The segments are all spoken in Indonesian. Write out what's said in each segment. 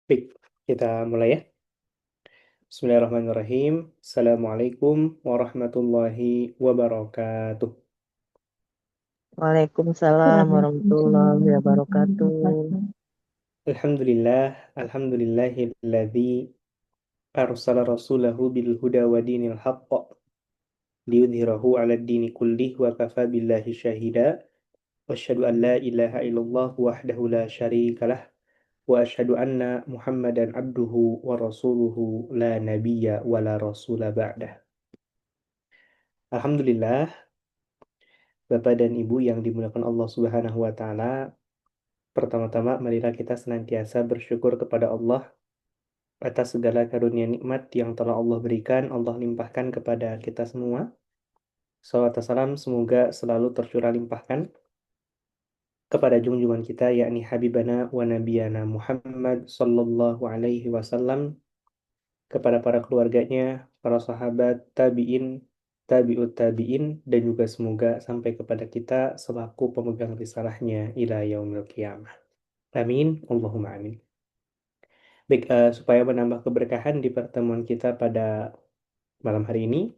Baik, kita mulai ya. Bismillahirrahmanirrahim. Assalamualaikum warahmatullahi wabarakatuh. Waalaikumsalam warahmatullahi wabarakatuh. Alhamdulillah, alhamdulillahilladzi arsala rasulahu bil huda wa dinil haqq liyudhhirahu 'ala ad-dini kullih wa kafa billahi syahida. Wa asyhadu an la ilaha illallah wahdahu la syarikalah wa asyhadu anna Muhammadan abduhu wa rasuluhu la nabiyya wa la rasula ba'dah. Alhamdulillah, Bapak dan Ibu yang dimuliakan Allah Subhanahu wa taala, pertama-tama marilah kita senantiasa bersyukur kepada Allah atas segala karunia nikmat yang telah Allah berikan, Allah limpahkan kepada kita semua. Salawat dan salam semoga selalu tercurah limpahkan kepada junjungan kita yakni Habibana wa Nabiyana Muhammad sallallahu alaihi wasallam, kepada para keluarganya, para sahabat, tabi'in, tabi'ut tabi'in, dan juga semoga sampai kepada kita selaku pemegang risalahnya ila yaumil qiyamah. Amin, Allahumma amin. Baik, supaya menambah keberkahan di pertemuan kita pada malam hari ini,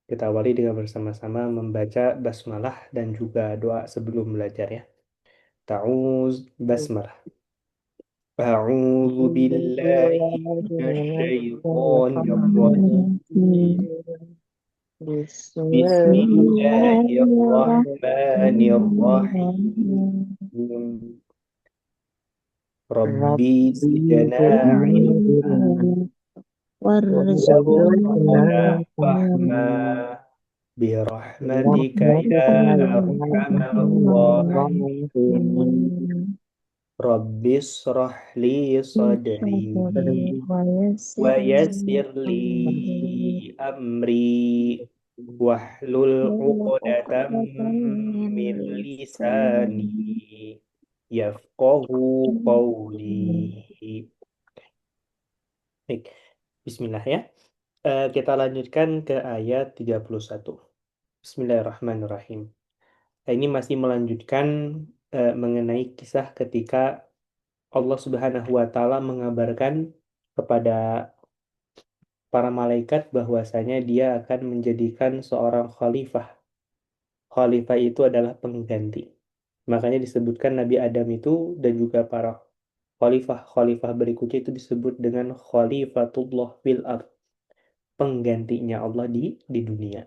kita awali dengan bersama-sama membaca basmalah dan juga doa sebelum belajar ya. Ta'uz basmalah. A'udzu billahi minasyaitonir rajim. Bismillahirrahmanirrahim. Rabbi zidna ilma warzuqna fahma birahmatika ya arhamar rahimin. Rabbi shrah li sadri wa yassir li amri wahlul 'uqdatam min lisani yafqahu qawli. Baik, bismillah ya. Kita lanjutkan ke ayat 31. Bismillahirrahmanirrahim. Nah, ini masih melanjutkan mengenai kisah ketika Allah Subhanahu wa taala mengabarkan kepada para malaikat bahwasanya dia akan menjadikan seorang khalifah. Khalifah itu adalah pengganti. Makanya disebutkan Nabi Adam itu dan juga para khalifah berikutnya itu disebut dengan khalifatullah fil ard, penggantinya Allah di dunia.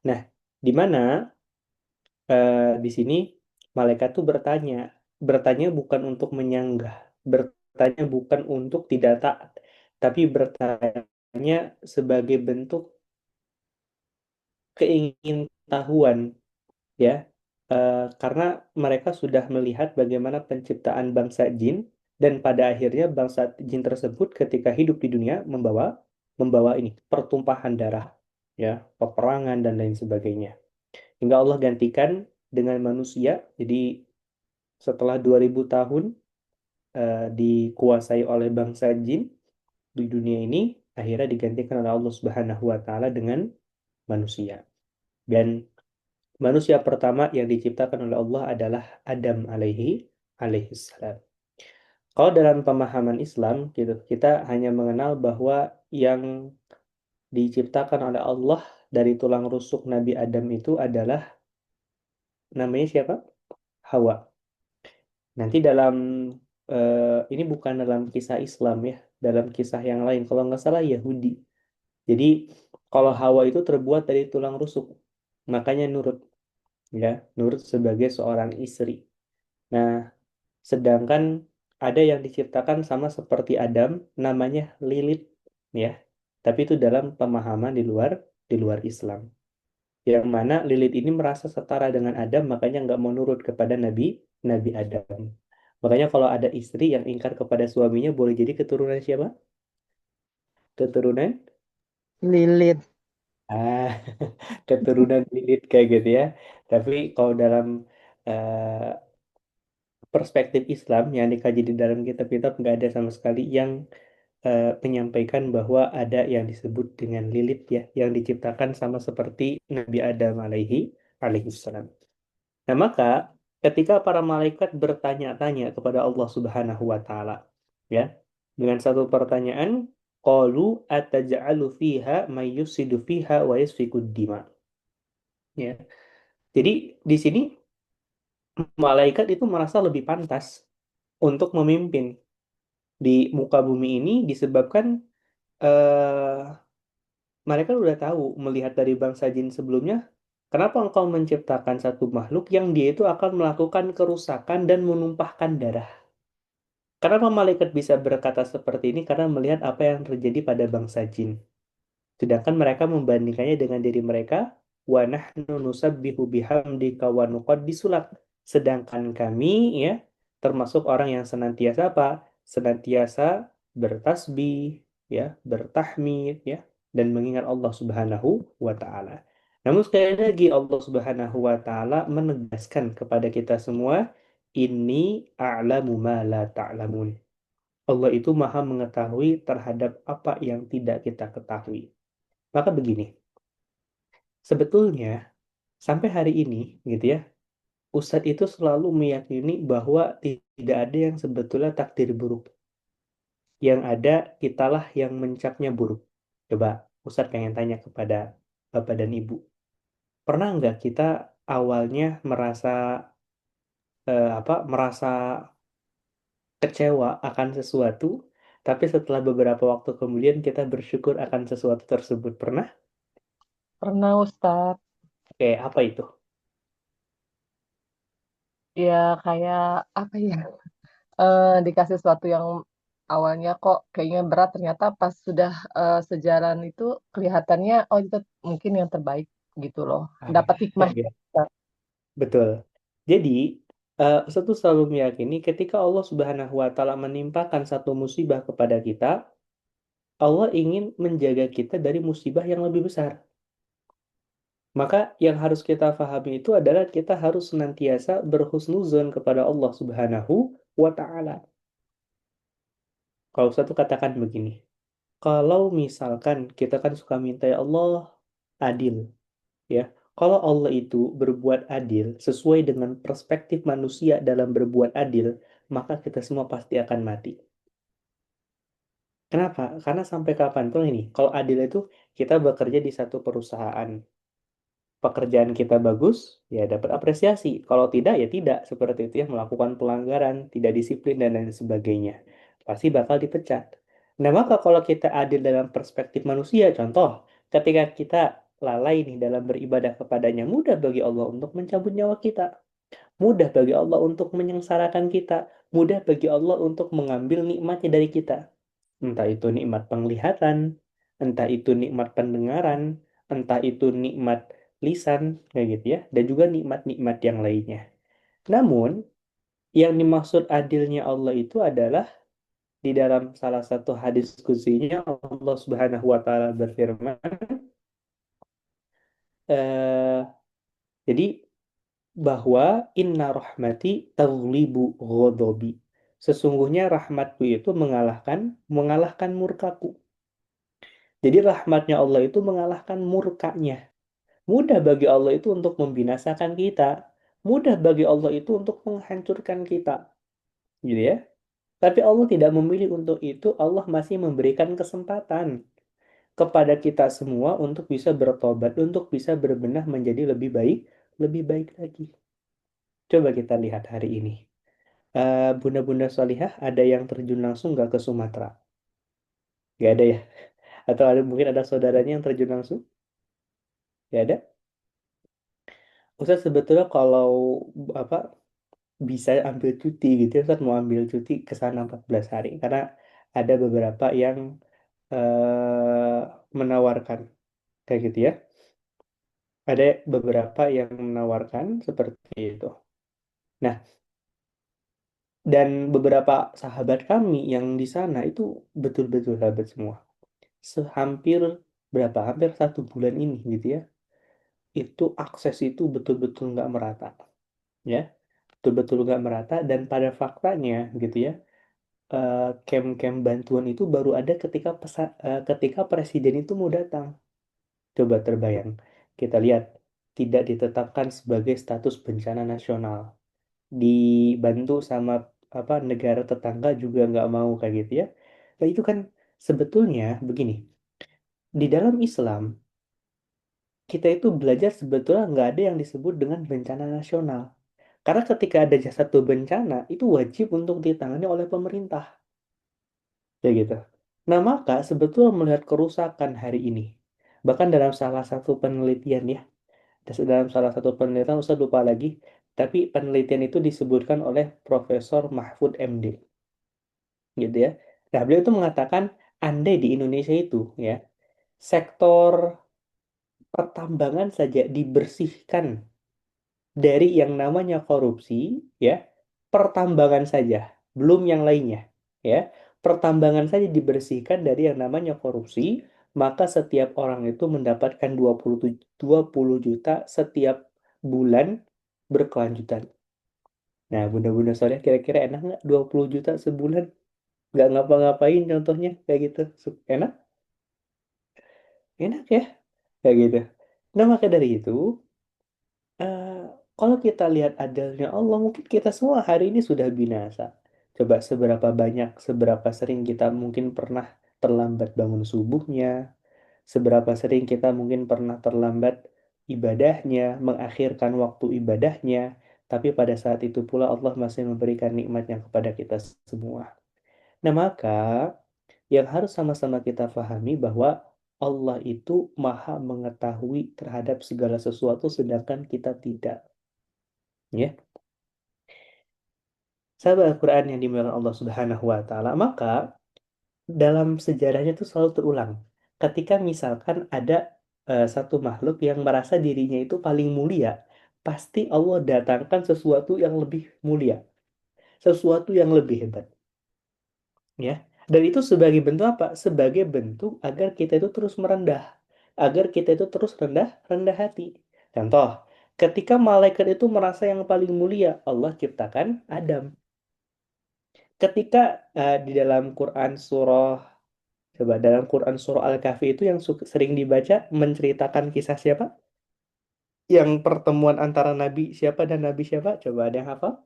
Nah, di mana di sini malaikat tuh bertanya bukan untuk menyanggah, bertanya bukan untuk tidak taat, tapi bertanya sebagai bentuk keingintahuan ya. Karena mereka sudah melihat bagaimana penciptaan bangsa jin dan pada akhirnya bangsa jin tersebut ketika hidup di dunia membawa membawa ini pertumpahan darah ya, peperangan dan lain sebagainya. Hingga Allah gantikan dengan manusia. Jadi setelah 2000 tahun dikuasai oleh bangsa jin di dunia ini, akhirnya digantikan oleh Allah Subhanahu wa taala dengan manusia. Dan manusia pertama yang diciptakan oleh Allah adalah Adam alaihi salam. Kalau dalam pemahaman Islam gitu, kita hanya mengenal bahwa yang diciptakan oleh Allah dari tulang rusuk Nabi Adam itu adalah namanya siapa? Hawa. Nanti dalam ini bukan dalam kisah Islam ya, dalam kisah yang lain. Kalau nggak salah Yahudi. Jadi kalau Hawa itu terbuat dari tulang rusuk, makanya nurut ya, nurut sebagai seorang istri. Nah, sedangkan ada yang diciptakan sama seperti Adam, namanya Lilith ya. Tapi itu dalam pemahaman di luar Islam. Yang mana Lilith ini merasa setara dengan Adam, makanya nggak mau nurut kepada Nabi Nabi Adam. Makanya kalau ada istri yang ingkar kepada suaminya, boleh jadi keturunan siapa? Keturunan Lilit. ah keturunan Lilith kayak gitu ya. Tapi kalau dalam eh, perspektif Islam yang dikaji di dalam kitab-kitab nggak ada sama sekali yang menyampaikan bahwa ada yang disebut dengan Lilith ya, yang diciptakan sama seperti Nabi Adam alaihi salam. Nah, maka ketika para malaikat bertanya-tanya kepada Allah Subhanahu wa taala, Ya, dengan satu pertanyaan, qalu ataj'alu fiha may yufsidu fiha wa yasfikud dima. Ya. Jadi di sini malaikat itu merasa lebih pantas untuk memimpin di muka bumi ini disebabkan eh, mereka udah tahu melihat dari bangsa jin sebelumnya, kenapa engkau menciptakan satu makhluk yang dia itu akan melakukan kerusakan dan menumpahkan darah. Kenapa malaikat bisa berkata seperti ini? Karena melihat apa yang terjadi pada bangsa jin. Sedangkan mereka membandingkannya dengan diri mereka, wa nahnu nusabbihu bihamdika wa nuqaddisu lak. Sedangkan kami ya termasuk orang yang senantiasa apa? Senantiasa bertasbih, ya, bertahmid, ya, dan mengingat Allah Subhanahu wa taala. Namun sekali lagi Allah Subhanahu wa taala menegaskan kepada kita semua, ini a'lamu ma la ta'lamun. Allah itu maha mengetahui terhadap apa yang tidak kita ketahui. Maka begini, sebetulnya sampai hari ini gitu ya, Ustadz itu selalu meyakini bahwa tidak ada yang sebetulnya takdir buruk. Yang ada kitalah yang mencapnya buruk. Coba Ustadz pengen tanya kepada Bapak dan Ibu, pernah nggak kita awalnya merasa merasa kecewa akan sesuatu, tapi setelah beberapa waktu kemudian kita bersyukur akan sesuatu tersebut? Pernah? Pernah Ustadz. Oke, apa itu? Ya kayak apa ya? Dikasih sesuatu yang awalnya kok kayaknya berat, ternyata pas sudah sejalan itu kelihatannya oh itu mungkin yang terbaik gitu loh. Ah, Dapat hikmahnya. ya. Betul. Jadi, Ustaz tuh selalu meyakini ketika Allah Subhanahu wa taala menimpakan satu musibah kepada kita, Allah ingin menjaga kita dari musibah yang lebih besar. Maka yang harus kita pahami itu adalah kita harus senantiasa berhusnuzon kepada Allah Subhanahu wa taala. Kalau Ustaz tuh katakan begini, kalau misalkan kita kan suka minta ya Allah adil, ya. Kalau Allah itu berbuat adil sesuai dengan perspektif manusia dalam berbuat adil, maka kita semua pasti akan mati. Kenapa? Karena sampai kapanpun ini, kalau adil itu kita bekerja di satu perusahaan, pekerjaan kita bagus, ya dapat apresiasi. Kalau tidak, ya tidak. Seperti itu ya, melakukan pelanggaran, tidak disiplin, dan lain sebagainya. Pasti bakal dipecat. Nah, maka kalau kita adil dalam perspektif manusia, contoh, ketika kita lalai nih dalam beribadah kepadanya, mudah bagi Allah untuk mencabut nyawa kita. Mudah bagi Allah untuk menyengsarakan kita. Mudah bagi Allah untuk mengambil nikmatnya dari kita. Entah itu nikmat penglihatan, entah itu nikmat pendengaran, entah itu nikmat lisan, kayak gitu ya, dan juga nikmat-nikmat yang lainnya. Namun, yang dimaksud adilnya Allah itu adalah di dalam salah satu hadis kutsinya Allah Subhanahu wa taala berfirman, eh, jadi bahwa inna rahmati taglibu ghadabi. Sesungguhnya rahmatku itu mengalahkan murkaku. Jadi rahmatnya Allah itu mengalahkan murkanya. Mudah bagi Allah itu untuk membinasakan kita. Mudah bagi Allah itu untuk menghancurkan kita. Gitu ya. Tapi Allah tidak memilih untuk itu. Allah masih memberikan kesempatan kepada kita semua untuk bisa bertobat, untuk bisa berbenah menjadi lebih baik lagi. Coba kita lihat hari ini. Bunda-bunda Solihah ada yang terjun langsung nggak ke Sumatera? Nggak ada ya? Atau mungkin ada saudaranya yang terjun langsung? Nggak ada? Ustaz sebetulnya kalau apa bisa ambil cuti gitu ya, Ustaz mau ambil cuti ke sana 14 hari karena ada beberapa yang menawarkan kayak gitu ya. Ada beberapa yang menawarkan seperti itu. Nah, dan beberapa sahabat kami yang di sana itu betul-betul sahabat semua. Sehampir berapa? Hampir 1 bulan ini gitu ya. Itu akses itu betul-betul nggak merata, ya. Betul-betul nggak merata dan pada faktanya gitu ya, camp-camp bantuan itu baru ada ketika presiden itu mau datang. Coba terbayang. Kita lihat tidak ditetapkan sebagai status bencana nasional. Dibantu sama apa negara tetangga juga nggak mau kayak gitu ya. Nah itu kan sebetulnya begini, di dalam Islam kita itu belajar sebetulnya nggak ada yang disebut dengan bencana nasional. Karena ketika ada satu bencana, itu wajib untuk ditangani oleh pemerintah. Ya gitu. Nah, maka sebetulnya melihat kerusakan hari ini, bahkan dalam salah satu penelitian ya, dalam salah satu penelitian, Ustaz lupa lagi, tapi penelitian itu disebutkan oleh Profesor Mahfud MD, gitu ya. Nah, beliau itu mengatakan, andai di Indonesia itu, ya, sektor pertambangan saja dibersihkan dari yang namanya korupsi, ya, pertambangan saja, belum yang lainnya, ya. Pertambangan saja dibersihkan dari yang namanya korupsi, maka setiap orang itu mendapatkan 20 juta setiap bulan berkelanjutan. Nah, bunda-bunda soleh kira-kira enak nggak 20 juta sebulan? Nggak ngapa-ngapain contohnya kayak gitu. Enak? Enak ya? Kayak gitu. Nah, maka dari itu, eh, kalau kita lihat adilnya Allah, mungkin kita semua hari ini sudah binasa. Coba seberapa banyak, seberapa sering kita mungkin pernah terlambat bangun subuhnya, seberapa sering kita mungkin pernah terlambat ibadahnya, mengakhirkan waktu ibadahnya, tapi pada saat itu pula Allah masih memberikan nikmatnya kepada kita semua. Nah, maka yang harus sama-sama kita pahami bahwa Allah itu maha mengetahui terhadap segala sesuatu sedangkan kita tidak. Ya, sahabat Al-Quran yang dimuliakan Allah Subhanahu wa Ta'ala, maka dalam sejarahnya itu selalu terulang. Ketika misalkan ada satu makhluk yang merasa dirinya itu paling mulia, pasti Allah datangkan sesuatu yang lebih mulia, sesuatu yang lebih hebat. Ya, dan itu sebagai bentuk apa? Sebagai bentuk agar kita itu terus merendah, agar kita itu terus rendah hati. Contoh, ketika malaikat itu merasa yang paling mulia, Allah ciptakan Adam. Ketika di dalam Quran surah, coba dalam Quran surah Al-Kahfi itu yang sering dibaca menceritakan kisah siapa? Yang pertemuan antara Nabi siapa dan Nabi siapa? Coba ada yang hafal?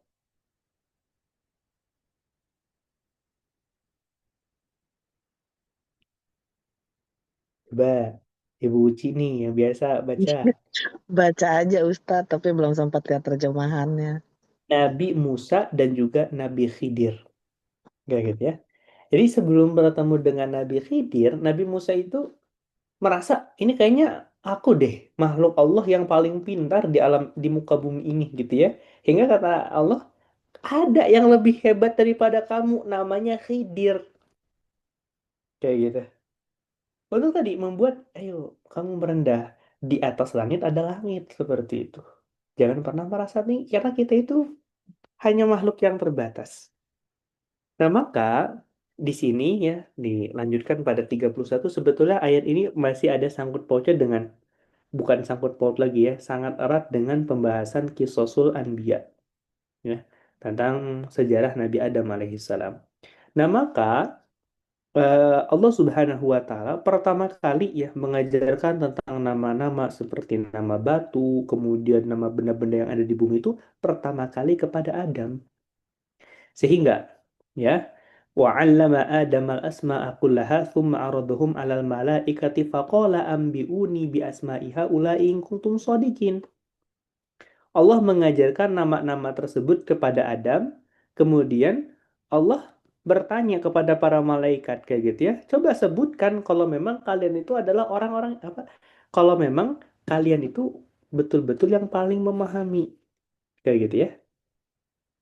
Coba Ibu Uci nih yang biasa baca. Baca aja Ustadz, tapi belum sempat lihat terjemahannya. Nabi Musa dan juga Nabi Khidir. Kayak gitu ya. Jadi sebelum bertemu dengan Nabi Khidir, Nabi Musa itu merasa ini kayaknya aku deh makhluk Allah yang paling pintar di alam di muka bumi ini gitu ya. Hingga kata Allah, ada yang lebih hebat daripada kamu namanya Khidir. Kayak gitu. Lalu tadi membuat, ayo kamu merendah. Di atas langit ada langit seperti itu. Jangan pernah merasa nih, karena kita itu hanya makhluk yang terbatas. Nah, maka di sini ya dilanjutkan pada 31 sebetulnya ayat ini masih ada sangkut pautnya dengan bukan sangkut paut lagi ya, sangat erat dengan pembahasan Qisasul Anbiya ya, tentang sejarah Nabi Adam alaihissalam. Nah, maka Allah Subhanahu wa taala pertama kali ya mengajarkan tentang nama-nama seperti nama batu, kemudian nama benda-benda yang ada di bumi itu pertama kali kepada Adam. Sehingga ya wa 'allama Adam al-asma'a kullaha tsumma 'aradahum 'alal malaikati faqala anbi'uni bi asma'i haula'i in kuntum shadiqin. Allah mengajarkan nama-nama tersebut kepada Adam, kemudian Allah bertanya kepada para malaikat kayak gitu ya. Coba sebutkan kalau memang kalian itu adalah orang-orang apa? Kalau memang kalian itu betul-betul yang paling memahami kayak gitu ya.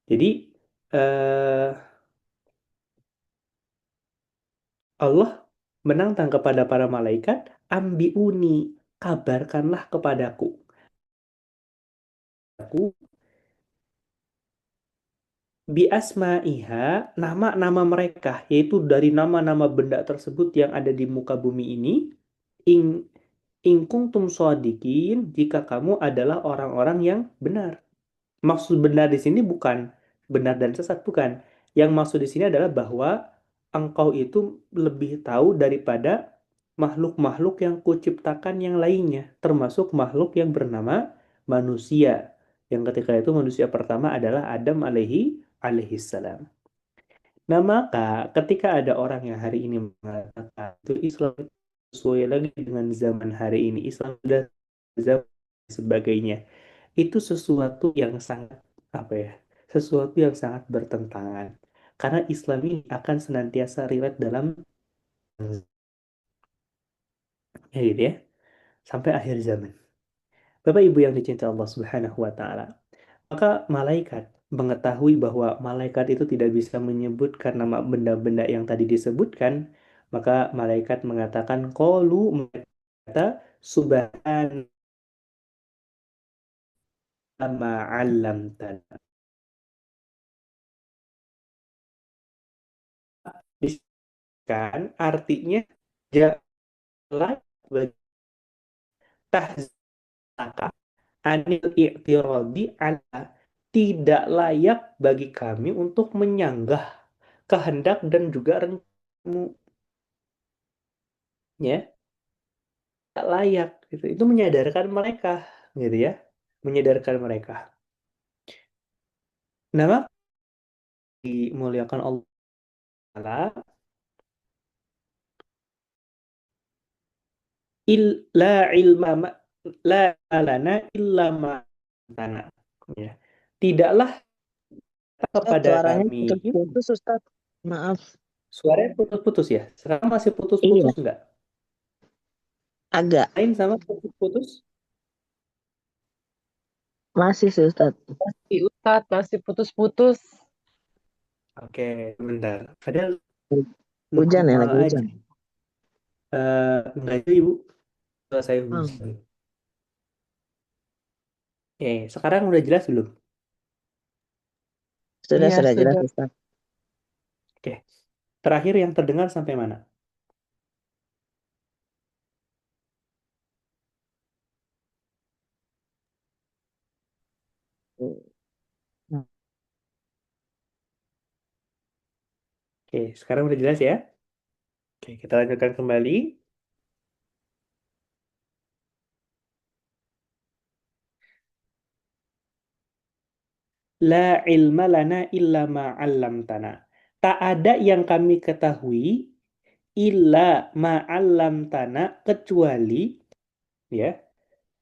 Jadi eh Allah menantang kepada para malaikat, ambiuni, kabarkanlah kepadaku. Aku bi asma'iha, nama-nama mereka, yaitu dari nama-nama benda tersebut yang ada di muka bumi ini, ing ingkungtum shodikin, jika kamu adalah orang-orang yang benar. Maksud benar di sini bukan benar dan sesat, bukan. Yang maksud di sini adalah bahwa engkau itu lebih tahu daripada makhluk-makhluk yang kuciptakan yang lainnya, termasuk makhluk yang bernama manusia. Yang ketika itu manusia pertama adalah Adam alaihi alaihissalam. Nah, maka ketika ada orang yang hari ini mengatakan itu Islam itu sesuai lagi dengan zaman hari ini, Islam sudah zaman dan sebagainya, itu sesuatu yang sangat apa ya? Sesuatu yang sangat bertentangan. Karena Islam ini akan senantiasa relate dalam ya gitu ya, sampai akhir zaman. Bapak Ibu yang dicintai Allah Subhanahu wa taala. Maka malaikat mengetahui bahwa malaikat itu tidak bisa menyebutkan nama benda-benda yang tadi disebutkan, maka malaikat mengatakan qalu, kata subhan ma 'allamtana. Kan artinya jalan bagi tahzaka anil i'tiradi ala, tidak layak bagi kami untuk menyanggah kehendak dan juga rencanamu, ya, tak layak gitu. Itu menyadarkan mereka gitu ya, menyadarkan mereka. Nama dimuliakan Allah Ta'ala, la ilma la lana illa ma tanah, ya. Tidaklah Ustaz, kepada suaranya kami putus-putus, Ustaz. Maaf. suaranya putus-putus ya. Sekarang masih Iya, putus-putus enggak? agak. Lain sama putus-putus? Masih sih, Ustaz. Masih Ustadz, masih putus-putus. Oke, bentar. Padahal Hujan ya, normal lagi aja. hujan. Enggak juga, Ibu. Selesai Hmm. hujan. Oke, sekarang udah jelas belum? Sudah, Iya, sudah jelas, sudah. Ustaz. Oke. Terakhir yang terdengar sampai mana? Hmm. Oke, sekarang udah jelas ya? Oke, kita lanjutkan kembali. La ilma lana illa ma'allamtana. Tak ada yang kami ketahui illa ma'allamtana, kecuali ya,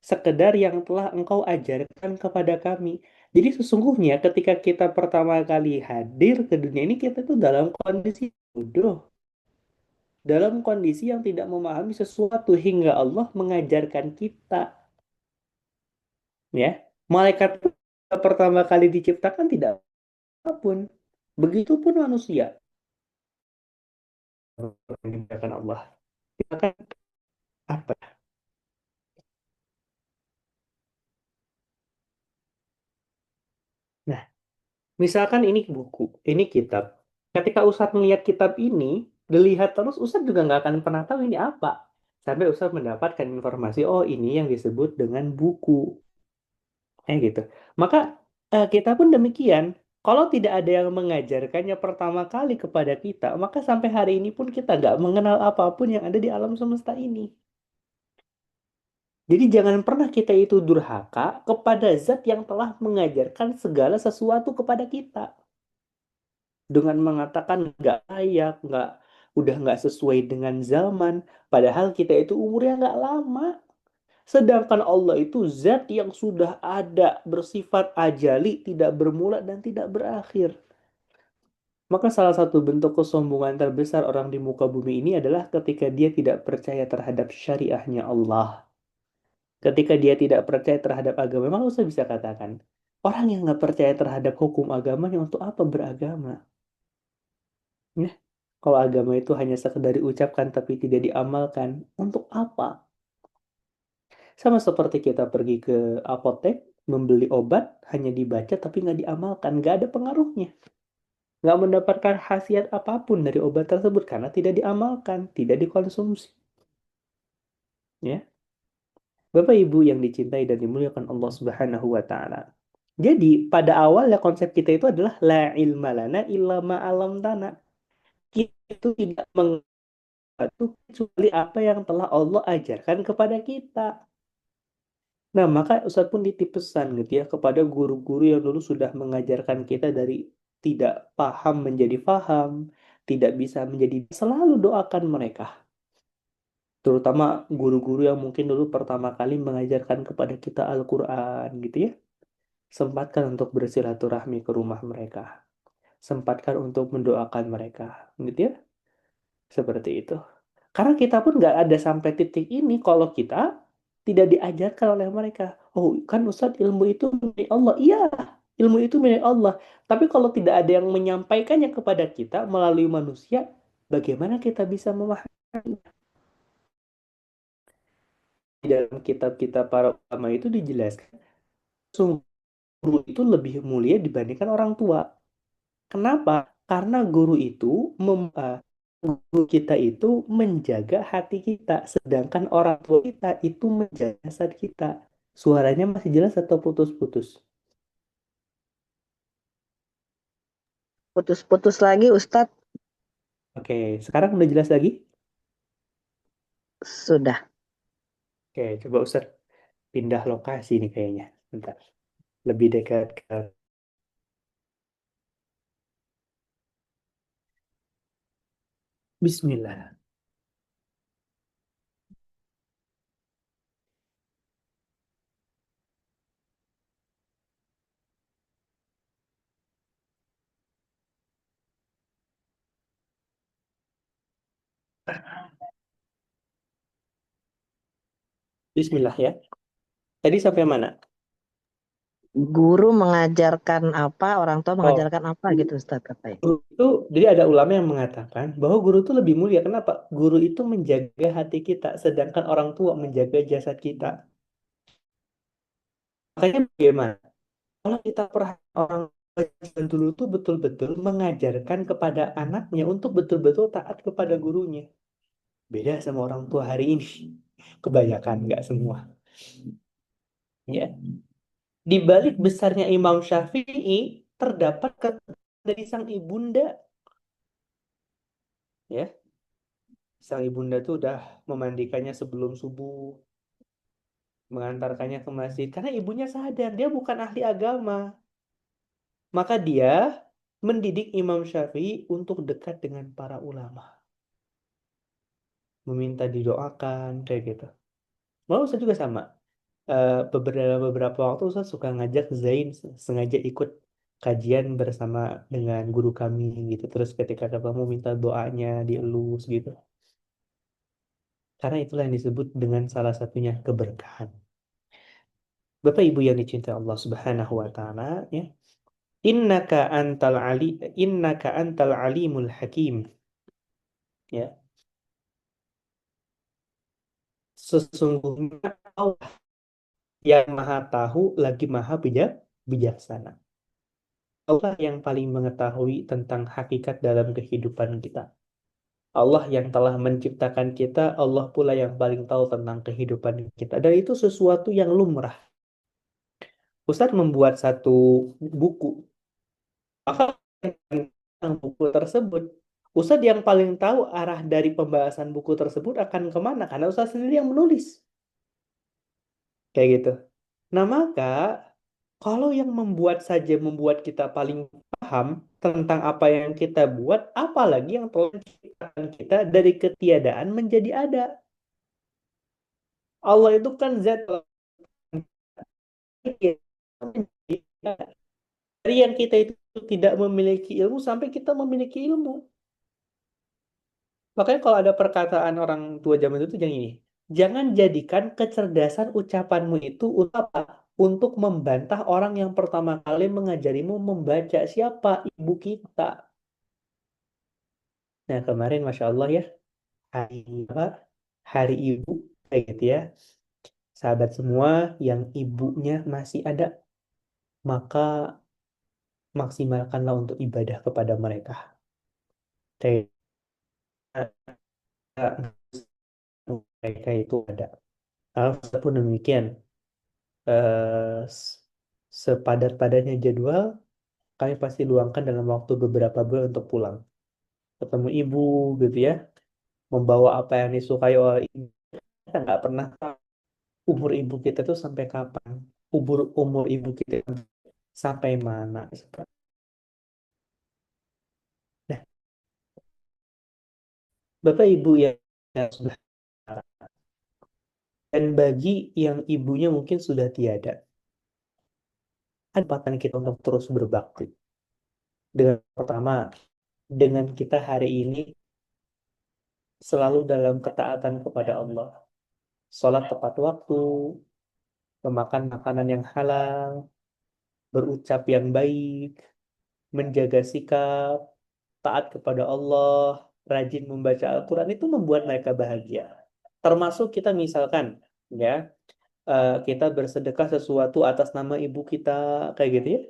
sekedar yang telah engkau ajarkan kepada kami. Jadi sesungguhnya ketika kita pertama kali hadir ke dunia ini, kita tuh dalam kondisi bodoh, dalam kondisi yang tidak memahami sesuatu hingga Allah mengajarkan kita, ya. Malaikat pertama kali diciptakan tidak apapun. Begitupun manusia dimuliakan Allah. Kita kan apa? Nah, misalkan ini buku, ini kitab. Ketika Ustadz melihat kitab ini, dilihat terus, Ustadz juga nggak akan pernah tahu ini apa. Sampai Ustadz mendapatkan informasi, oh ini yang disebut dengan buku. Gitu. Maka kita pun demikian. Kalau tidak ada yang mengajarkannya pertama kali kepada kita, maka sampai hari ini pun kita nggak mengenal apapun yang ada di alam semesta ini. Jadi jangan pernah kita itu durhaka kepada zat yang telah mengajarkan segala sesuatu kepada kita. Dengan mengatakan nggak layak, udah nggak sesuai dengan zaman. Padahal kita itu umurnya nggak lama. Sedangkan Allah itu zat yang sudah ada, bersifat ajali, tidak bermula dan tidak berakhir. Maka salah satu bentuk kesombongan terbesar orang di muka bumi ini adalah ketika dia tidak percaya terhadap syariahnya Allah. Ketika dia tidak percaya terhadap agama, memang saya bisa katakan, orang yang nggak percaya terhadap hukum agamanya untuk apa beragama? Ya, kalau agama itu hanya sekedar diucapkan tapi tidak diamalkan, untuk apa? Sama seperti kita pergi ke apotek, membeli obat, hanya dibaca tapi nggak diamalkan, nggak ada pengaruhnya. Nggak mendapatkan khasiat apapun dari obat tersebut karena tidak diamalkan, tidak dikonsumsi. Ya, Bapak Ibu yang dicintai dan dimuliakan Allah Subhanahu wa taala. Jadi, pada awalnya konsep kita itu adalah la ilma lana illa ma 'allamtana. Kita itu tidak mengetahui kecuali apa yang telah Allah ajarkan kepada kita. Nah, maka Ustadz pun nitip pesan gitu ya kepada guru-guru yang dulu sudah mengajarkan kita dari tidak paham menjadi paham, tidak bisa menjadi, selalu doakan mereka. Terutama guru-guru yang mungkin dulu pertama kali mengajarkan kepada kita Al-Quran gitu ya. Sempatkan untuk bersilaturahmi ke rumah mereka. Sempatkan untuk mendoakan mereka. Gitu ya. Seperti itu. Karena kita pun nggak ada sampai titik ini kalau kita tidak diajarkan oleh mereka. Oh, kan Ustadz, ilmu itu milik Allah. Iya, ilmu itu milik Allah. Tapi kalau tidak ada yang menyampaikannya kepada kita melalui manusia, bagaimana kita bisa memahami? Di dalam kitab-kitab para ulama itu dijelaskan, sungguh guru itu lebih mulia dibandingkan orang tua. Kenapa? Karena guru itu guru kita itu menjaga hati kita, sedangkan orang tua kita itu menjaga jasad kita. Suaranya masih jelas atau putus-putus? Putus-putus lagi Ustadz. Oke, sekarang udah jelas lagi? Sudah. Oke, coba Ustaz pindah lokasi nih kayaknya. Bentar. Lebih dekat ke Bismillah. Bismillah ya. Tadi sampai mana? Guru mengajarkan apa, orang tua Oh, mengajarkan apa gitu Ustadz katanya. guru itu, jadi ada ulama yang mengatakan bahwa guru itu lebih mulia. Kenapa? Guru itu menjaga hati kita, sedangkan orang tua menjaga jasad kita. Makanya bagaimana? Kalau kita perhatikan orang tua zaman dulu tuh betul-betul mengajarkan kepada anaknya untuk betul-betul taat kepada gurunya. Beda sama orang tua hari ini. Kebanyakan, nggak semua. Ya. Di balik besarnya Imam Syafi'i terdapat kata dari sang ibunda. Ya, sang ibunda tuh udah memandikannya sebelum subuh, mengantarkannya ke masjid. Karena ibunya sadar dia bukan ahli agama. Maka dia mendidik Imam Syafi'i untuk dekat dengan para ulama. Meminta didoakan, kayak gitu. Mau saya juga sama. Beberapa waktu Ustaz suka ngajak Zain sengaja ikut kajian bersama dengan guru kami gitu. Terus ketika ketemu minta doanya dielus gitu. Karena itulah yang disebut dengan salah satunya keberkahan. Bapak Ibu yang dicintai Allah Subhanahu wa taala ya. Innaka antal ali innaka antal alimul hakim ya. Sesungguhnya Allah yang maha tahu lagi maha bijaksana. Allah yang paling mengetahui tentang hakikat dalam kehidupan kita. Allah yang telah menciptakan kita, Allah pula yang paling tahu tentang kehidupan kita. Dan itu sesuatu yang lumrah. Ustadz membuat satu buku, maka tentang buku tersebut, Ustadz yang paling tahu arah dari pembahasan buku tersebut akan kemana, karena Ustadz sendiri yang menulis. Kayak gitu. Nah, maka kalau yang membuat kita paling paham tentang apa yang kita buat, apalagi yang telah menciptakan kita dari ketiadaan menjadi ada. Allah itu kan zat yang dari yang kita itu tidak memiliki ilmu sampai kita memiliki ilmu. Makanya kalau ada perkataan orang tua zaman itu yang ini, jangan jadikan kecerdasan ucapanmu itu untuk apa? Untuk membantah orang yang pertama kali mengajarimu membaca. Siapa? Ibu kita. Nah, kemarin Masya Allah ya, hari apa? Hari Ibu, kayak gitu ya. Sahabat semua yang ibunya masih ada, maka maksimalkanlah untuk ibadah kepada mereka. Kayak mereka itu ada. Pun demikian, s- sepadat-padatnya jadwal, kami pasti luangkan dalam waktu beberapa bulan untuk pulang. Ketemu ibu gitu ya, membawa apa yang disukai oleh ibu. Kita nggak pernah tahu umur ibu kita tuh sampai kapan. Umur ibu kita sampai mana. Bapak Ibu yang dan bagi yang ibunya mungkin sudah tiada, ada kesempatan kita untuk terus berbakti. Dengan pertama, dengan kita hari ini selalu dalam ketaatan kepada Allah. Sholat tepat waktu, memakan makanan yang halal, berucap yang baik, menjaga sikap, taat kepada Allah, rajin membaca Al-Quran itu membuat mereka bahagia. Termasuk kita misalkan, ya, kita bersedekah sesuatu atas nama ibu kita, kayak gitu ya,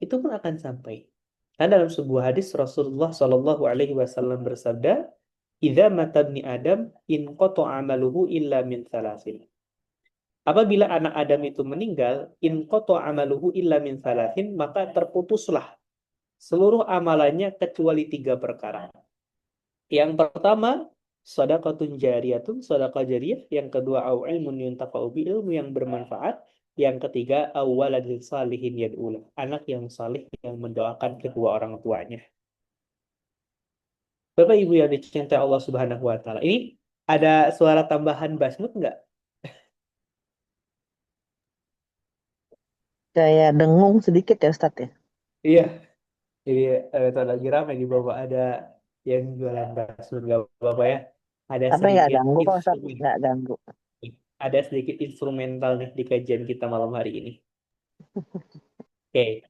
itu pun akan sampai. Karena dalam sebuah hadis Rasulullah Shallallahu Alaihi Wasallam bersabda, "Idza mata ibni Adam in amaluhu illa min salasin." Apabila anak Adam itu meninggal, in amaluhu illa min salasin, maka terputuslah seluruh amalannya kecuali 3 perkara. Yang pertama, sedekahun jariyatun, sedekah jariyah. Yang kedua, au ilmun yuntafa'u bi, ilmu yang bermanfaat. Yang ketiga, au waladin salihin yad'ulah, anak yang salih yang mendoakan kedua orang tuanya. Bapak Ibu yang dicintai Allah Subhanahu wa taala. Ini ada suara tambahan Basmut nggak? Kayak dengung sedikit ya Ustadz ya. Iya, jadi itu lagi ramai di bawah ada yang jualan Basmut, nggak apa-apa ya. Ada Tapi nggak sedikit ganggu kok Ustadz, instrumen, nggak ganggu. ada sedikit instrumental nih di kajian kita malam hari ini. Oke.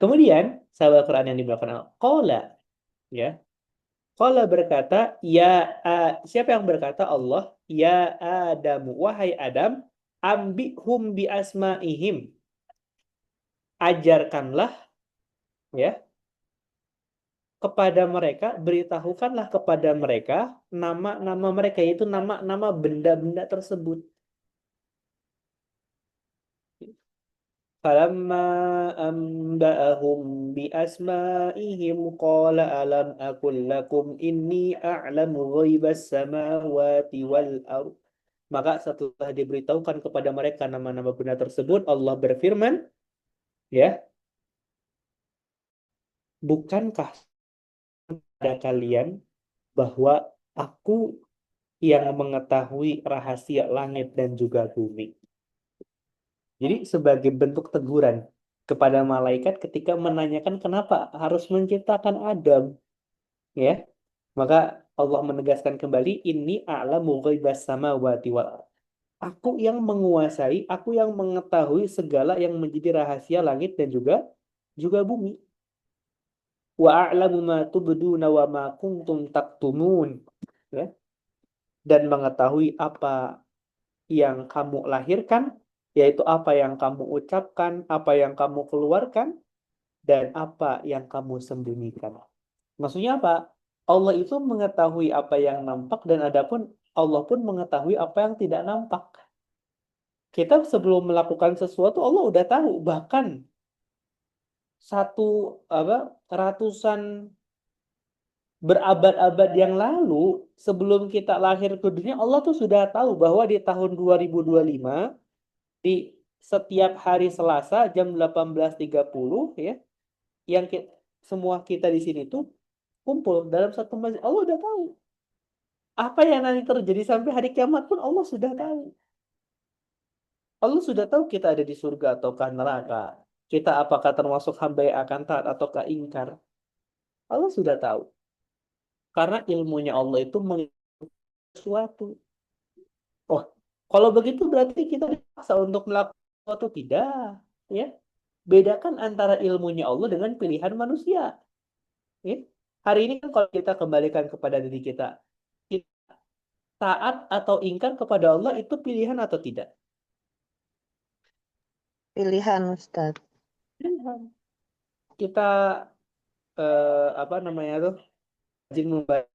Kemudian sahabat Quran yang dibawakan Allah, Qala, ya. Qala berkata, siapa yang berkata? Allah, ya Adam, wahai Adam, ambihum bi asma'ihim. Ajarkanlah, ya, kepada mereka, beritahukanlah kepada mereka nama-nama mereka, yaitu nama-nama benda-benda tersebut. Falamma amba'ahum bi asma'ihim qala alam aqul lakum inni a'lamu ghaibas samawati wal ardh. Maka setelah diberitahukan kepada mereka nama-nama benda tersebut, Allah berfirman, ya, bukankah pada kalian bahwa aku yang mengetahui rahasia langit dan juga bumi. Jadi sebagai bentuk teguran kepada malaikat ketika menanyakan kenapa harus menciptakan Adam, ya. Maka Allah menegaskan kembali, ini a'lamu ghaibas samawati wal ardh. Aku yang menguasai, aku yang mengetahui segala yang menjadi rahasia langit dan juga bumi. Wa a'lamu ma tubduna wa ma kuntum taktumun. Ya. Dan mengetahui apa yang kamu lahirkan, yaitu apa yang kamu ucapkan, apa yang kamu keluarkan, dan apa yang kamu sembunyikan. Maksudnya apa? Allah itu mengetahui apa yang nampak dan adapun Allah pun mengetahui apa yang tidak nampak. Kita sebelum melakukan sesuatu Allah udah tahu, bahkan satu apa ratusan berabad-abad yang lalu sebelum kita lahir ke dunia Allah tuh sudah tahu bahwa di tahun 2025 di setiap hari Selasa jam 18.30, ya, yang semua kita di sini tuh kumpul dalam satu masjid. Allah udah tahu apa yang nanti terjadi sampai hari kiamat pun Allah sudah tahu. Allah sudah tahu kita ada di surga ataukah neraka. Kita apakah termasuk hamba yang akan taat ataukah ingkar. Allah sudah tahu. Karena ilmunya Allah itu mengikuti sesuatu. Oh, kalau begitu berarti kita dipaksa untuk melakukan sesuatu, tidak, ya. Bedakan antara ilmunya Allah dengan pilihan manusia. Ya. Hari ini kan kalau kita kembalikan kepada diri kita, kita taat atau ingkar kepada Allah itu pilihan atau tidak? Pilihan Ustadz. Pilihan. Kita apa namanya tuh? Rajin membaca,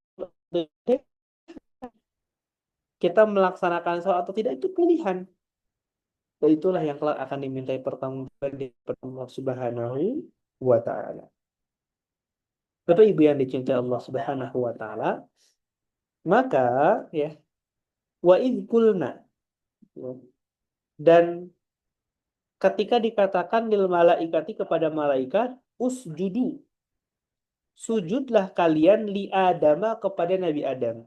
kita melaksanakan sholat atau tidak itu pilihan. Dan itulah yang kelak akan dimintai pertanggungjawaban di Allah Subhanahu wa taala. Bapak Ibu yang dicintai Allah Subhanahu wa taala, maka, ya, wa idh qulna, ya, dan ketika dikatakan lil malaikati kepada malaikat, usjudu, sujudlah kalian li Adama kepada Nabi Adam.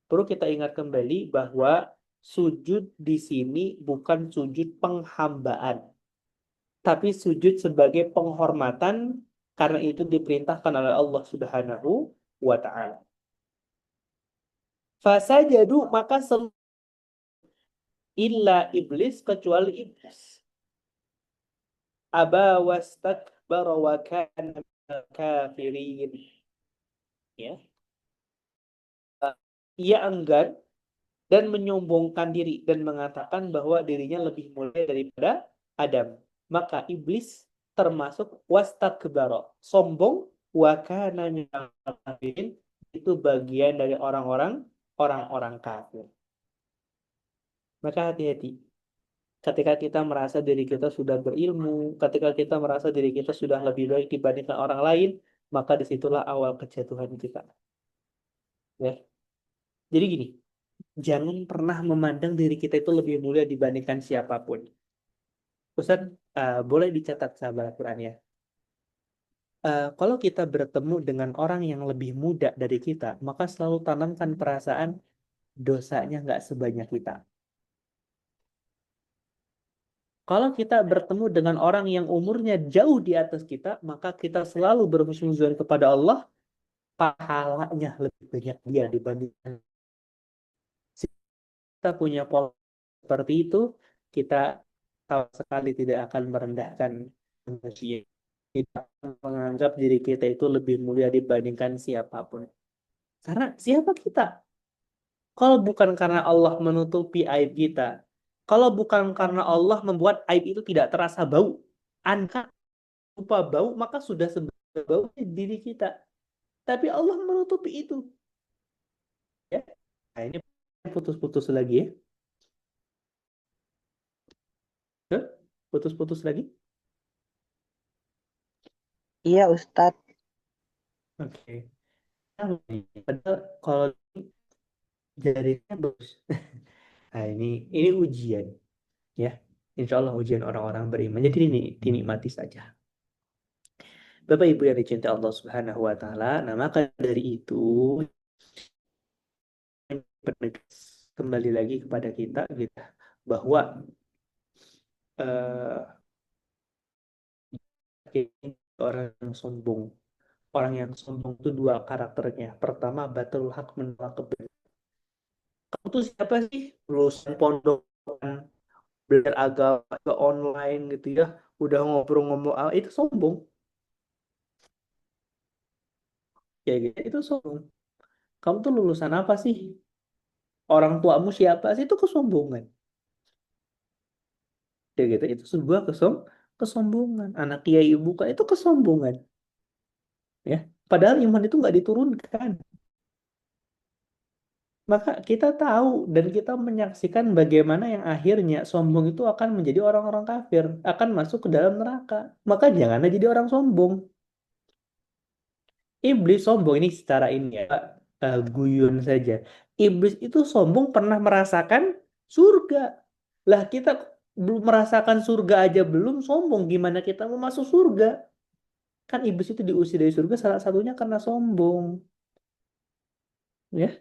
Perlu kita ingat kembali bahwa sujud di sini bukan sujud penghambaan, tapi sujud sebagai penghormatan karena itu diperintahkan oleh Allah Subhanahu wa taala. Fasajadu maka illa iblis kecuali iblis. Aba wastakbara wa kana minal kafirin. Ya. Ia enggan dan menyombongkan diri dan mengatakan bahwa dirinya lebih mulia daripada Adam. Maka iblis termasuk wastakbara, sombong, wa kana minal kafirin, itu bagian dari orang-orang kafir. Maka hati-hati. Ketika kita merasa diri kita sudah berilmu, ketika kita merasa diri kita sudah lebih baik dibandingkan orang lain, maka disitulah awal kejatuhan kita. Ya. Jadi gini, jangan pernah memandang diri kita itu lebih mulia dibandingkan siapapun. Ustaz, boleh dicatat sahabat Al-Quran ya. Kalau kita bertemu dengan orang yang lebih muda dari kita, maka selalu tanamkan perasaan dosanya nggak sebanyak kita. Kalau kita bertemu dengan orang yang umurnya jauh di atas kita, maka kita selalu berhusnuzon kepada Allah, pahalanya lebih banyak dia dibandingkan. Kita punya pola seperti itu, kita sama sekali tidak akan merendahkan manusia. Kita akan menganggap diri kita itu lebih mulia dibandingkan siapapun. Karena siapa kita? Kalau bukan karena Allah menutupi aib kita, kalau bukan karena Allah membuat aib itu tidak terasa bau, angka lupa bau, maka sudah sebenarnya bau di diri kita. Tapi Allah menutupi itu. Ya. Nah, ini putus-putus lagi ya. Hah? Putus-putus lagi. Iya, Ustadz. Oke. Padahal kalau jarinya bagus. Nah, ini ujian ya. Insya Allah ujian orang-orang beriman. Jadi ini dinikmati saja. Bapak Ibu yang dicintai Allah Subhanahu wa taala, nah maka dari itu kembali lagi kepada kita gitu bahwa eh, orang yang sombong. Orang yang sombong itu dua karakternya. Pertama, batul hak, menolak kebenaran. Kamu tuh siapa sih? Lulusan pondok, belajar agama ke online gitu ya. Udah ngobrol-ngomong, itu sombong. Ya gitu, itu sombong. Kamu tuh lulusan apa sih? Orang tuamu siapa sih? Itu kesombongan. Ya gitu, itu sebuah kesombongan. Anak kiai ibu kan itu kesombongan. Ya, padahal iman itu nggak diturunkan. Maka kita tahu dan kita menyaksikan bagaimana yang akhirnya sombong itu akan menjadi orang-orang kafir, akan masuk ke dalam neraka. Maka janganlah jadi orang sombong. Iblis sombong ini secara ini ya, guyon saja. Iblis itu sombong pernah merasakan surga. Lah kita belum merasakan surga aja belum sombong, gimana kita mau masuk surga? Kan iblis itu diusir dari surga salah satunya karena sombong. Ya,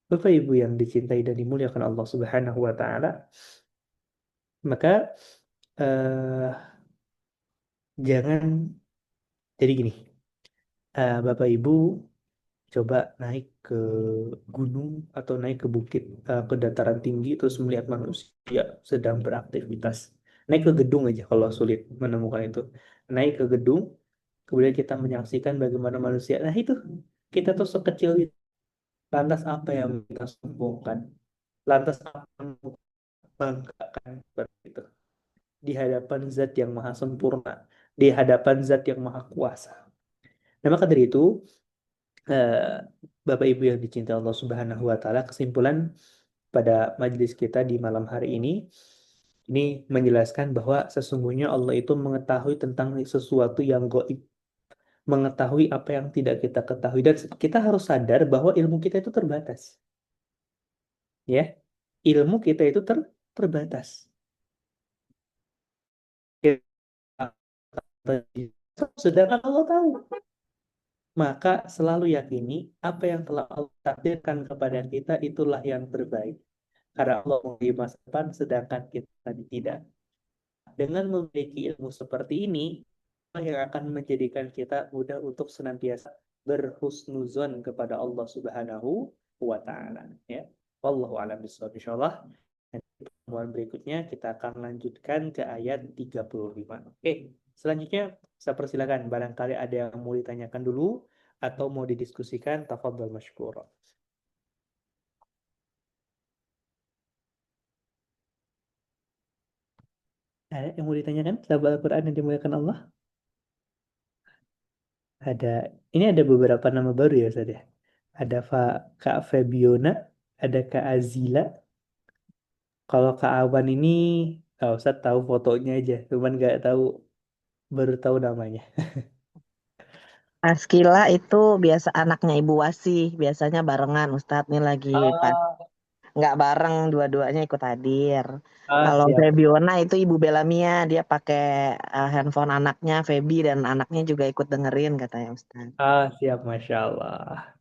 Bapak Ibu yang dicintai dan dimuliakan Allah Subhanahu wa taala, maka eh, jangan jadi gini. Bapak Ibu coba naik ke gunung atau naik ke bukit, ke dataran tinggi terus melihat manusia sedang beraktivitas. Naik ke gedung aja kalau sulit menemukan itu. Naik ke gedung, kemudian kita menyaksikan bagaimana manusia. Nah itu kita tuh sekecil itu. Lantas apa yang kita sombongkan? Lantas apa yang kita banggakan seperti itu? Di hadapan Zat yang maha sempurna, di hadapan Zat yang maha kuasa. Nah maka dari itu, eh, Bapak Ibu yang dicintai Allah Subhanahu wa taala, kesimpulan pada majelis kita di malam hari ini menjelaskan bahwa sesungguhnya Allah itu mengetahui tentang sesuatu yang gaib, mengetahui apa yang tidak kita ketahui, dan kita harus sadar bahwa ilmu kita itu terbatas. Ya, ilmu kita itu terbatas. Sedangkan Allah tahu. Maka selalu yakini apa yang telah Allah takdirkan kepada kita itulah yang terbaik. Karena Allah memiliki masa depan sedangkan kita tidak. Dengan memiliki ilmu seperti ini, yang akan menjadikan kita mudah untuk senantiasa berhusnuzon kepada Allah Subhanahu wa taala, ya. Wallahu a'lam bishawab. Insyaallah nanti pertemuan berikutnya kita akan lanjutkan ke ayat 35. Oke, selanjutnya saya persilakan barangkali ada yang mau ditanyakan dulu atau mau didiskusikan, tafadhol masykur. Ada yang mau ditanyakan sahabat Al-Quran yang dimuliakan Allah? Ada, ini ada beberapa nama baru ya Ustaz ya. Ada Kak Febiona, ada Kak Azila. Kalau Kak Awan ini, Ustaz tahu fotonya aja, cuman nggak tahu, baru tahu namanya. Askila itu biasa anaknya Ibu Wasih, biasanya barengan Ustadz nih lagi pas Ah, nggak bareng dua-duanya ikut hadir. Kalau siap. Febiona itu Ibu Belamia, dia pakai handphone anaknya Febi dan anaknya juga ikut dengerin katanya Ustadz. Siap, Masya Allah.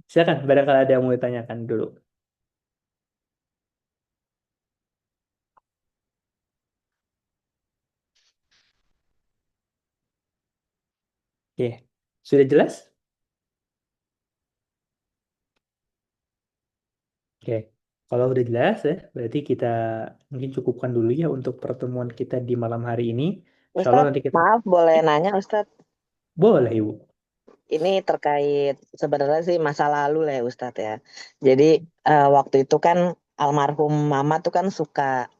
Silakan, barangkali ada yang mau ditanyakan dulu. Oke, sudah jelas? Oke, kalau udah jelas ya, berarti kita mungkin cukupkan dulu ya untuk pertemuan kita di malam hari ini. Insya Allah Ustadz, nanti kita... maaf boleh nanya Ustadz, Boleh, Ibu. ini terkait sebenarnya sih masa lalu lah ya Ustadz ya. Jadi waktu itu kan almarhum Mama tuh kan suka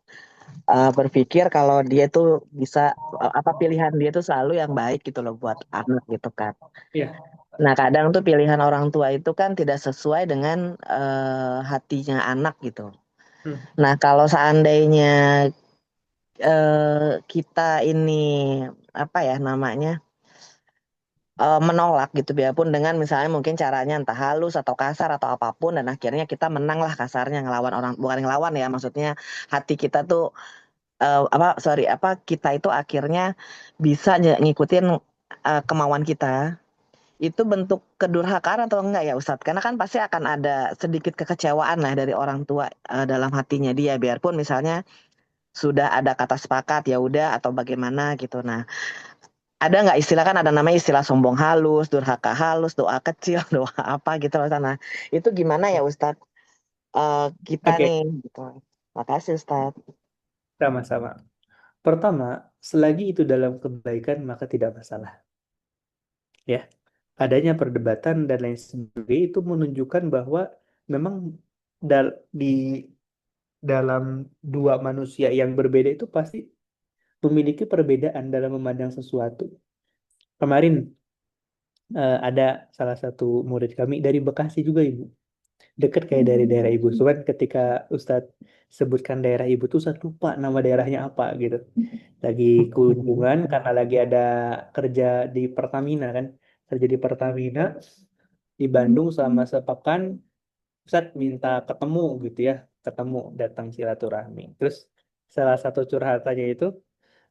berpikir kalau dia tuh bisa apa pilihan dia tuh selalu yang baik gitu loh buat anak gitu kan. Iya. Nah kadang tuh pilihan orang tua itu kan tidak sesuai dengan hatinya anak gitu. Hmm. Nah kalau seandainya kita ini apa ya namanya menolak gitu biarpun dengan misalnya mungkin caranya entah halus atau kasar atau apapun dan akhirnya kita menang lah kasarnya ngelawan orang bukan ngelawan ya maksudnya hati kita tuh apa sorry apa kita itu akhirnya bisa ngikutin kemauan kita itu bentuk kedurhakaan atau enggak ya Ustadz? Karena kan pasti akan ada sedikit kekecewaan lah dari orang tua dalam hatinya dia biarpun misalnya sudah ada kata sepakat ya udah atau bagaimana gitu. Nah, ada nggak istilah kan ada namanya istilah sombong halus, durhaka halus, doa kecil, doa apa gitu loh sana. Itu gimana ya Ustadz? Kita Oke, nih gitu. Makasih Ustadz. sama-sama. Pertama, selagi itu dalam kebaikan maka tidak masalah. Ya, adanya perdebatan dan lain sebagainya itu menunjukkan bahwa memang di dalam dua manusia yang berbeda itu pasti memiliki perbedaan dalam memandang sesuatu. Kemarin ada salah satu murid kami dari Bekasi juga Ibu, dekat kayak dari daerah Ibu. Cuman ketika Ustadz sebutkan daerah Ibu tuh Ustadz lupa nama daerahnya apa gitu. Lagi kunjungan karena lagi ada kerja di Pertamina kan, kerja di Pertamina di Bandung selama sepekan. Ustadz minta ketemu gitu ya, ketemu datang silaturahmi. Terus salah satu curhatannya itu,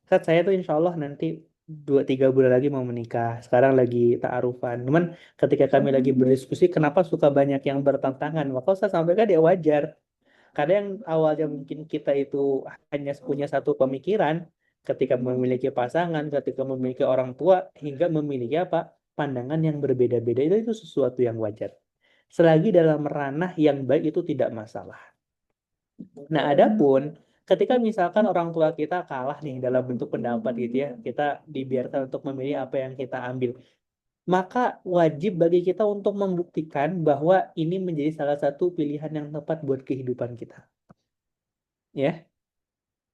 Ustadz saya tuh insya Allah nanti 2-3 bulan lagi mau menikah. Sekarang lagi ta'arufan. Cuman ketika kami lagi berdiskusi, kenapa suka banyak yang bertentangan? Maka Ustadz sampaikan ya wajar. Kadang yang awalnya mungkin kita itu hanya punya satu pemikiran, ketika memiliki pasangan, ketika memiliki orang tua, hingga memiliki apa? Pandangan yang berbeda-beda itu sesuatu yang wajar. Selagi dalam ranah yang baik itu tidak masalah. Nah, adapun ketika misalkan orang tua kita kalah nih dalam bentuk pendapat gitu ya, kita dibiarkan untuk memilih apa yang kita ambil. Maka wajib bagi kita untuk membuktikan bahwa ini menjadi salah satu pilihan yang tepat buat kehidupan kita. Ya,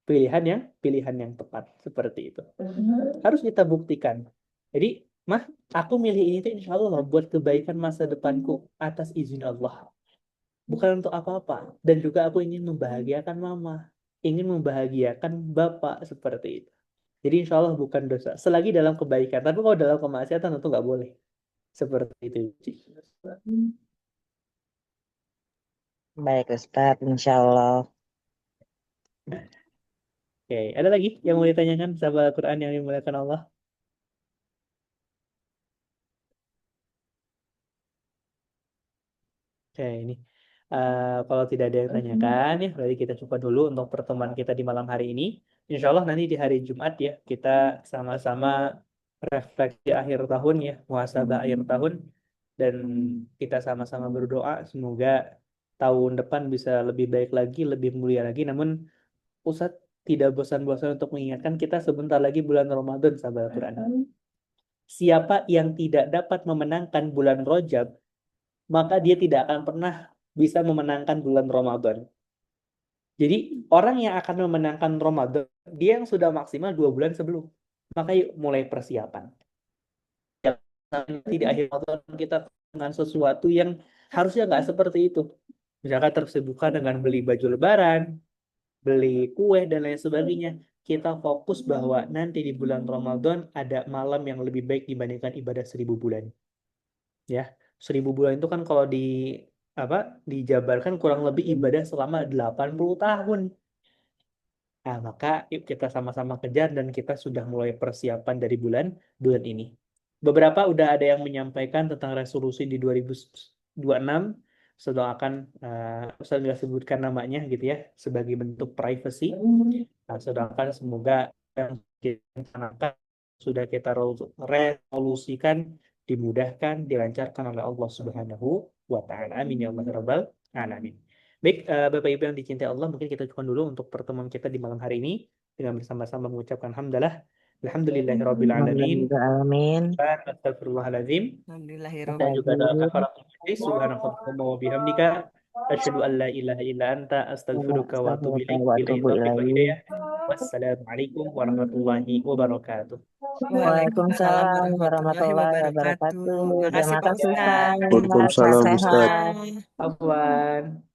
pilihan yang tepat seperti itu. Harus kita buktikan. Jadi, mah, aku milih ini tuh insya Allah buat kebaikan masa depanku atas izin Allah. Bukan untuk apa-apa. Dan juga aku ingin membahagiakan mama. Ingin membahagiakan bapak seperti itu. Jadi insya Allah bukan dosa. Selagi dalam kebaikan. Tapi kalau dalam kemaksiatan tentu nggak boleh. Seperti itu. Baik Ustadz, Insya Allah. Oke, ada lagi yang mau ditanyakan sahabat Al-Quran yang dimuliakan Allah? Oke, ini kalau tidak ada yang tanyakan ya, berarti kita coba dulu untuk pertemuan kita di malam hari ini. Insya Allah nanti di hari Jumat ya, kita sama-sama refleksi akhir tahun ya, muhasabah akhir tahun, dan kita sama-sama berdoa semoga tahun depan bisa lebih baik lagi, lebih mulia lagi. Namun Ustadz tidak bosan-bosan untuk mengingatkan kita sebentar lagi bulan Ramadan, sahabat Al-Quran. Siapa yang tidak dapat memenangkan bulan Rajab, maka dia tidak akan pernah bisa memenangkan bulan Ramadan. Jadi orang yang akan memenangkan Ramadan, dia yang sudah maksimal 2 bulan sebelum. Maka yuk mulai persiapan. Tidak akhir Ramadan kita dengan sesuatu yang harusnya nggak seperti itu. Misalkan tersibukkan dengan beli baju lebaran, beli kue, dan lain sebagainya. Kita fokus bahwa nanti di bulan Ramadan ada malam yang lebih baik dibandingkan ibadah 1.000 bulan. Ya, 1.000 bulan itu kan kalau dijabarkan kurang lebih ibadah selama 80 tahun. Nah, maka yuk kita sama-sama kejar dan kita sudah mulai persiapan dari bulan ini. Beberapa udah ada yang menyampaikan tentang resolusi di 2026. Saya doakan, saya nggak sebutkan namanya gitu ya, sebagai bentuk privacy. Nah, saya doakan semoga yang kita canangkan sudah kita resolusikan, dimudahkan, dilancarkan oleh Allah Subhanahu wa Ta'ala. Amin ya Allah Rabbal Alamin. Baik, Bapak Ibu yang dicintai Allah, mungkin kita cukupkan dulu untuk pertemuan kita di malam hari ini dengan bersama-sama mengucapkan hamdalah, alhamdulillahirabbil alamin, Amin. astagfirullahaladzim, dan juga doa Astagfirullah. kafaratul majlis, subhanakallahumma wa bihamdika, asyhadu an la ilaha illa anta, astaghfiruka wa atubu ilaik. Wa Billahi atubu taufiq wal ilaihi. hidayah. Wassalamualaikum warahmatullahi wabarakatuh. Waalaikumsalam Waalaikumsalam warahmatullahi warahmatullahi wabarakatuh. wabarakatuh. Makasih Terima Pak kasih, Ya, Ustaz. Ustadz. Waalaikumsalam Ustadz. Sehat-sehat. Dadah. Afwan.